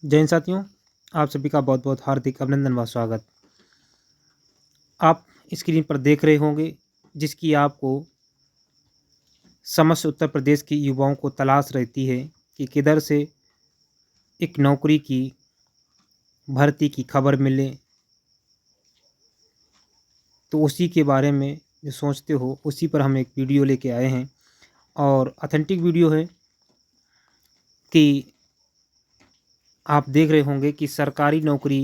जय हिंद साथियों, आप सभी का बहुत बहुत हार्दिक अभिनंदन व स्वागत। आप स्क्रीन पर देख रहे होंगे जिसकी आपको समस्त उत्तर प्रदेश के युवाओं को तलाश रहती है कि किधर से एक नौकरी की भर्ती की खबर मिले। तो उसी के बारे में जो सोचते हो उसी पर हम एक वीडियो लेके आए हैं और ऑथेंटिक वीडियो है कि आप देख रहे होंगे कि सरकारी नौकरी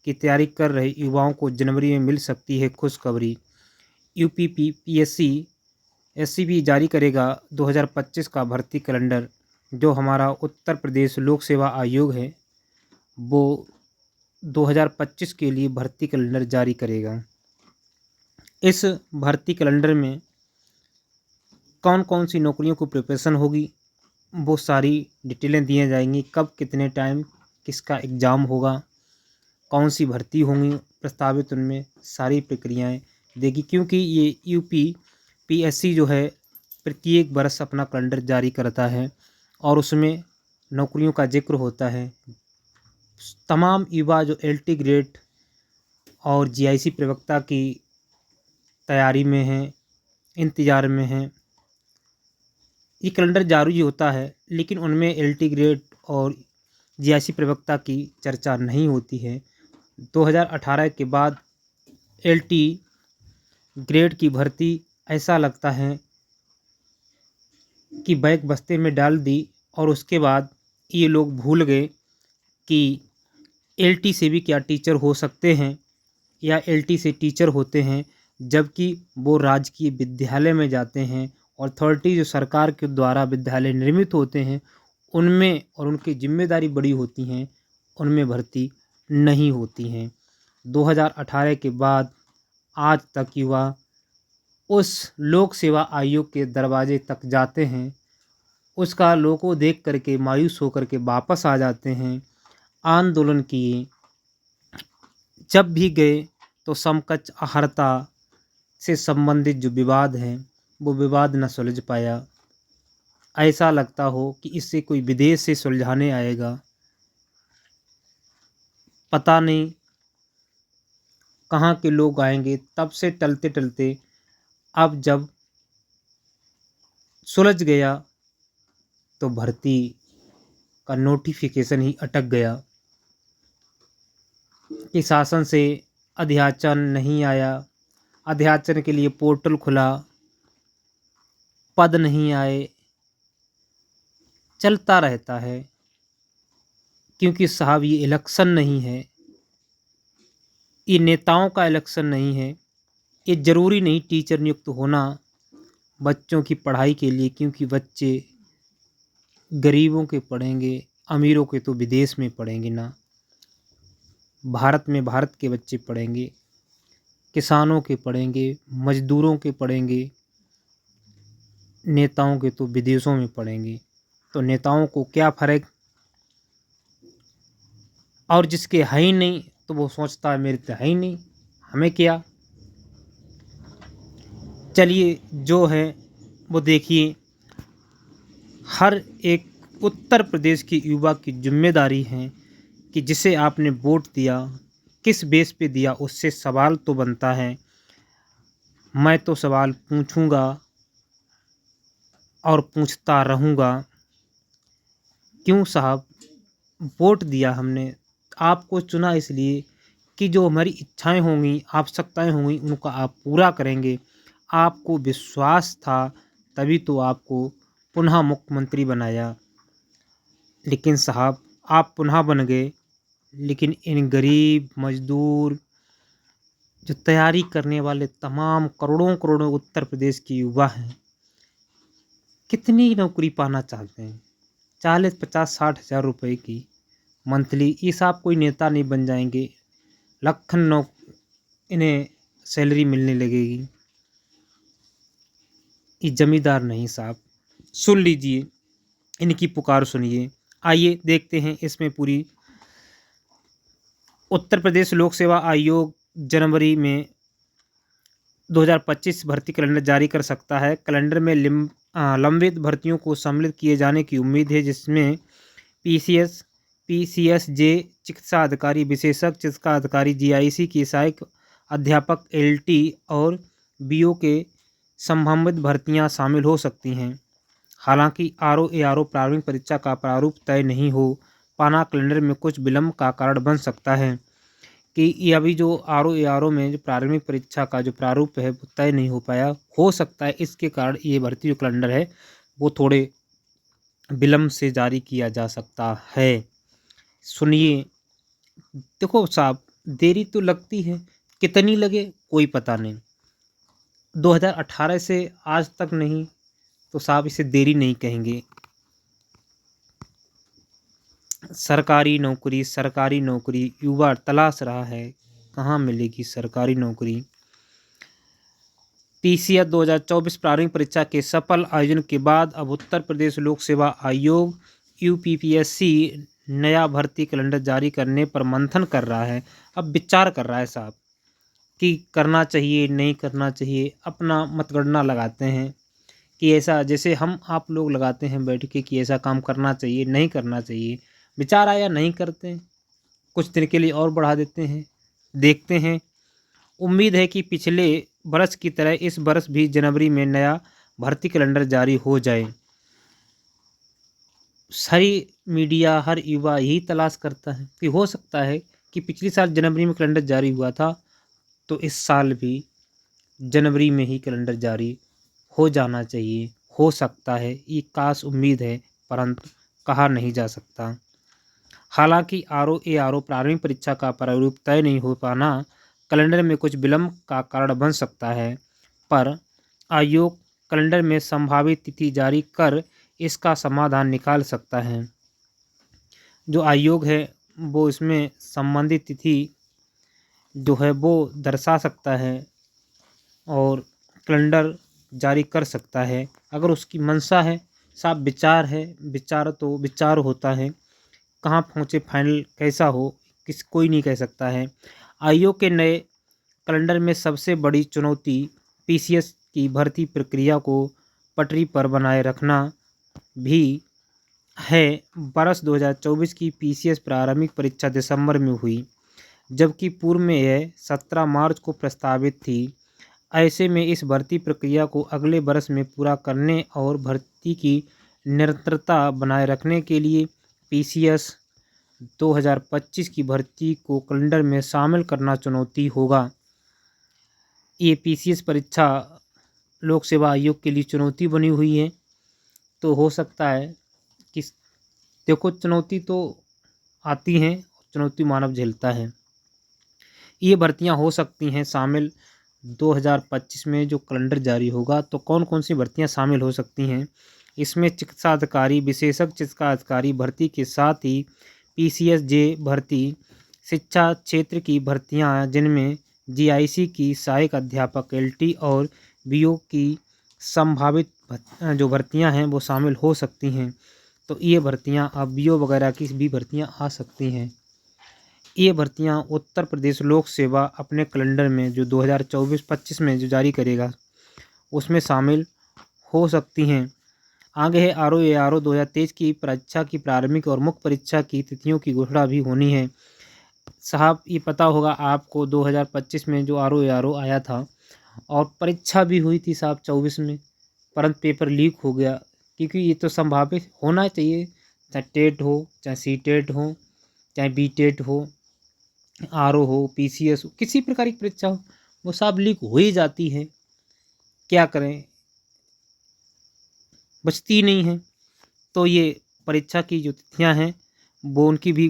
की तैयारी कर रहे युवाओं को जनवरी में मिल सकती है खुशखबरी। यूपीपीएससी एससीबी जारी करेगा 2025 का भर्ती कैलेंडर। जो हमारा उत्तर प्रदेश लोक सेवा आयोग है वो 2025 के लिए भर्ती कैलेंडर जारी करेगा। इस भर्ती कैलेंडर में कौन कौन सी नौकरियों को प्रिपरेशन होगी वो सारी डिटेलें दी जाएंगी। कब कितने टाइम किसका एग्ज़ाम होगा, कौन सी भर्ती होंगी प्रस्तावित, उनमें सारी प्रक्रियाएं देगी। क्योंकि ये यूपीपीएससी जो है प्रत्येक वर्ष अपना कैलेंडर जारी करता है और उसमें नौकरियों का जिक्र होता है। तमाम युवा जो एलटी ग्रेड और जीआईसी प्रवक्ता की तैयारी में हैं, इंतज़ार में हैं, ये कैलेंडर जारी होता है लेकिन उनमें एलटी ग्रेड और जीआईसी प्रवक्ता की चर्चा नहीं होती है। 2018 के बाद एलटी ग्रेड की भर्ती ऐसा लगता है कि बैग बस्ते में डाल दी और उसके बाद ये लोग भूल गए कि एलटी से भी क्या टीचर हो सकते हैं या एलटी से टीचर होते हैं, जबकि वो राजकीय विद्यालय में जाते हैं। अथॉरिटी जो सरकार के द्वारा विद्यालय निर्मित होते हैं उनमें और उनकी जिम्मेदारी बड़ी होती हैं, उनमें भर्ती नहीं होती हैं। 2018 के बाद आज तक युवा उस लोक सेवा आयोग के दरवाजे तक जाते हैं, उसका लोगो देख करके मायूस होकर के वापस आ जाते हैं। आंदोलन किए, जब भी गए तो समकक्ष अहर्ता से संबंधित जो विवाद है वो विवाद न सुलझ पाया। ऐसा लगता हो कि इससे कोई विदेश से सुलझाने आएगा, पता नहीं कहाँ के लोग आएंगे। तब से टलते टलते अब जब सुलझ गया तो भर्ती का नोटिफिकेशन ही अटक गया कि शासन से अध्याचन नहीं आया, अध्याचन के लिए पोर्टल खुला, पद नहीं आए, चलता रहता है। क्योंकि साहब ये इलेक्शन नहीं है, ये नेताओं का इलेक्शन नहीं है, ये ज़रूरी नहीं टीचर नियुक्त होना बच्चों की पढ़ाई के लिए। क्योंकि बच्चे गरीबों के पढ़ेंगे, अमीरों के तो विदेश में पढ़ेंगे ना, भारत में भारत के बच्चे पढ़ेंगे, किसानों के पढ़ेंगे, मजदूरों के पढ़ेंगे, नेताओं के तो विदेशों में पढ़ेंगे। तो नेताओं को क्या फ़र्क, और जिसके है ही नहीं तो वो सोचता है मेरे तो है ही नहीं, हमें क्या। चलिए जो है वो देखिए, हर एक उत्तर प्रदेश की युवा की जिम्मेदारी है कि जिसे आपने वोट दिया किस बेस पे दिया, उससे सवाल तो बनता है। मैं तो सवाल पूछूंगा और पूछता रहूँगा। क्यों साहब, वोट दिया हमने, आपको चुना इसलिए कि जो हमारी इच्छाएं होंगी, आवश्यकताएं होंगी, उनको आप पूरा करेंगे। आपको विश्वास था तभी तो आपको पुनः मुख्यमंत्री बनाया। लेकिन साहब आप पुनः बन गए, लेकिन इन गरीब मजदूर जो तैयारी करने वाले तमाम करोड़ों करोड़ों उत्तर प्रदेश के युवा हैं, कितनी नौकरी पाना चाहते हैं? 40 50 60 हज़ार रुपये की मंथली, ये साहब कोई नेता नहीं बन जाएंगे। लखन इन्हें सैलरी मिलने लगेगी। ये जमींदार नहीं साहब, सुन लीजिए, इनकी पुकार सुनिए। आइए देखते हैं इसमें पूरी। उत्तर प्रदेश लोक सेवा आयोग जनवरी में 2025 भर्ती कैलेंडर जारी कर सकता है। कैलेंडर में लंबित भर्तियों को सम्मिलित किए जाने की उम्मीद है, जिसमें पीसीएस, पीसीएसजे चिकित्सा अधिकारी, विशेषज्ञ चिकित्सा अधिकारी, जीआईसी की सहायक अध्यापक, एलटी और बीओ के संभावित भर्तियां शामिल हो सकती हैं। हालांकि आरओ प्रारंभिक परीक्षा का प्रारूप तय नहीं हो पाना कैलेंडर में कुछ विलंब का कारण बन सकता है कि ये अभी जो आरओ में जो प्रारंभिक परीक्षा का जो प्रारूप है वो तय नहीं हो पाया, हो सकता है इसके कारण ये भर्ती जो कैलेंडर है वो थोड़े विलंब से जारी किया जा सकता है। सुनिए, देखो साहब, देरी तो लगती है, कितनी लगे कोई पता नहीं। 2018 से आज तक नहीं तो साहब इसे देरी नहीं कहेंगे। सरकारी नौकरी युवा तलाश रहा है, कहाँ मिलेगी सरकारी नौकरी। पीसीएस 2024 प्रारंभिक परीक्षा के सफल आयोजन के बाद अब उत्तर प्रदेश लोक सेवा आयोग यूपीपीएससी नया भर्ती कैलेंडर जारी करने पर मंथन कर रहा है। अब विचार कर रहा है साहब कि करना चाहिए नहीं करना चाहिए। अपना मतगणना लगाते हैं कि ऐसा, जैसे हम आप लोग लगाते हैं बैठ के कि ऐसा काम करना चाहिए नहीं करना चाहिए। विचार आया नहीं करते हैं, कुछ दिन के लिए और बढ़ा देते हैं, देखते हैं। उम्मीद है कि पिछले बरस की तरह इस बरस भी जनवरी में नया भर्ती कैलेंडर जारी हो जाए। सारी मीडिया, हर युवा यही तलाश करता है कि हो सकता है कि पिछले साल जनवरी में कैलेंडर जारी हुआ था तो इस साल भी जनवरी में ही कैलेंडर जारी हो जाना चाहिए। हो सकता है, ये काश उम्मीद है, परंतु कहा नहीं जा सकता। हालांकि आरओ प्रारंभिक परीक्षा का प्रारूप तय नहीं हो पाना कैलेंडर में कुछ विलंब का कारण बन सकता है, पर आयोग कैलेंडर में संभावित तिथि जारी कर इसका समाधान निकाल सकता है। जो आयोग है वो इसमें संबंधित तिथि जो है वो दर्शा सकता है और कैलेंडर जारी कर सकता है, अगर उसकी मंशा है। साफ विचार है, विचार तो विचार होता है, कहाँ पहुँचे फाइनल कैसा हो कोई नहीं कह सकता है। आयोग के नए कैलेंडर में सबसे बड़ी चुनौती पीसीएस की भर्ती प्रक्रिया को पटरी पर बनाए रखना भी है। बरस 2024 की पीसीएस प्रारंभिक परीक्षा दिसंबर में हुई, जबकि पूर्व में यह 17 मार्च को प्रस्तावित थी। ऐसे में इस भर्ती प्रक्रिया को अगले बरस में पूरा करने और भर्ती की निरंतरता बनाए रखने के लिए पीसीएस 2025 की भर्ती को कैलेंडर में शामिल करना चुनौती होगा। ये पीसीएस परीक्षा लोक सेवा आयोग के लिए चुनौती बनी हुई है। तो हो सकता है कि देखो, चुनौती तो आती हैं, चुनौती मानव झेलता है। ये भर्तियां हो सकती हैं शामिल 2025 में जो कैलेंडर जारी होगा। तो कौन कौन सी भर्तियां शामिल हो सकती हैं इसमें? चिकित्सा अधिकारी, विशेषज्ञ चिकित्सा अधिकारी भर्ती के साथ ही पीसीएसजे भर्ती, शिक्षा क्षेत्र की भर्तियां जिनमें जीआईसी की सहायक अध्यापक, एलटी और बीओ की संभावित जो भर्तियां हैं वो शामिल हो सकती हैं। तो ये भर्तियां, अब बीओ वगैरह की भी भर्तियां आ सकती हैं। ये भर्तियां उत्तर प्रदेश लोक सेवा अपने कैलेंडर में जो 2024-25 में जो जारी करेगा उसमें शामिल हो सकती हैं। आगे है आरओ 2023 की परीक्षा की प्रारंभिक और मुख्य परीक्षा की तिथियों की घोषणा भी होनी है। साहब, ये पता होगा आपको 2025 में जो आरओ आया था और परीक्षा भी हुई थी साहब 24 में, परंतु पेपर लीक हो गया। क्योंकि ये तो संभावित होना चाहिए, चाहे टेट हो, चाहे सी टेट हो, चाहे बी टेट हो, आरओ हो, पीसीएस हो, किसी प्रकार की परीक्षा हो, वो सब लीक हो ही जाती है। क्या करें, बचती नहीं है। तो ये परीक्षा की जो तिथियां हैं वो उनकी भी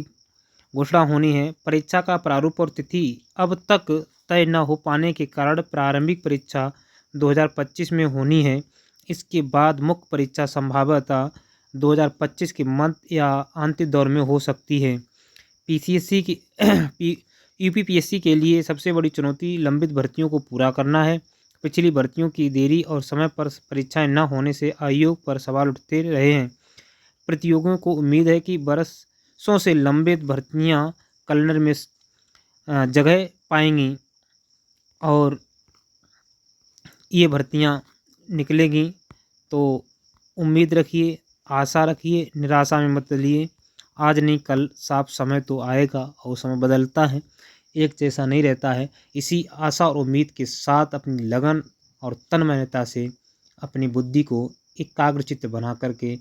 घोषणा होनी है। परीक्षा का प्रारूप और तिथि अब तक तय न हो पाने के कारण प्रारंभिक परीक्षा 2025 में होनी है। इसके बाद मुख्य परीक्षा संभवतः 2025 के मध्य या अंतिम दौर में हो सकती है। पीसीएससी की यूपीपीएससी के लिए सबसे बड़ी चुनौती लंबित भर्तियों को पूरा करना है। पिछली भर्तियों की देरी और समय पर परीक्षाएं न होने से आयोग पर सवाल उठते रहे हैं। प्रतियोगियों को उम्मीद है कि बरसों से लंबित भर्तियां कैलेंडर में जगह पाएंगी और ये भर्तियां निकलेंगी। तो उम्मीद रखिए, आशा रखिए, निराशा में मत चलिए। आज नहीं कल साफ समय तो आएगा और समय बदलता है, एक जैसा नहीं रहता है। इसी आशा और उम्मीद के साथ अपनी लगन और तन्मयता से अपनी बुद्धि को एकाग्रचित्त बना करके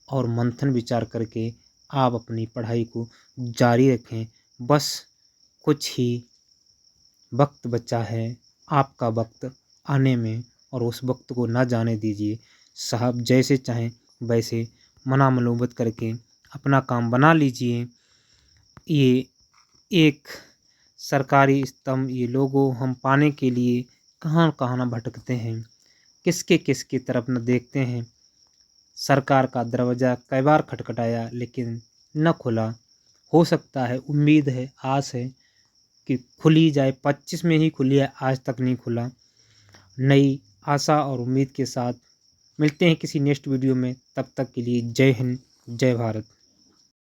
और मंथन विचार करके आप अपनी पढ़ाई को जारी रखें। बस कुछ ही वक्त बचा है आपका वक्त आने में, और उस वक्त को ना जाने दीजिए। साहब जैसे चाहें वैसे मना मनोबत करके अपना काम बना लीजिए। ये एक सरकारी स्तंभ, ये लोगो हम पाने के लिए कहाँ कहाँ ना भटकते हैं, किसके किसकी तरफ न देखते हैं। सरकार का दरवाज़ा कई बार खटखटाया लेकिन न खुला। हो सकता है, उम्मीद है, आस है कि खुल ही जाए। 25 में ही खुली है, आज तक नहीं खुला। नई आशा और उम्मीद के साथ मिलते हैं किसी नेक्स्ट वीडियो में। तब तक के लिए जय हिंद, जय भारत।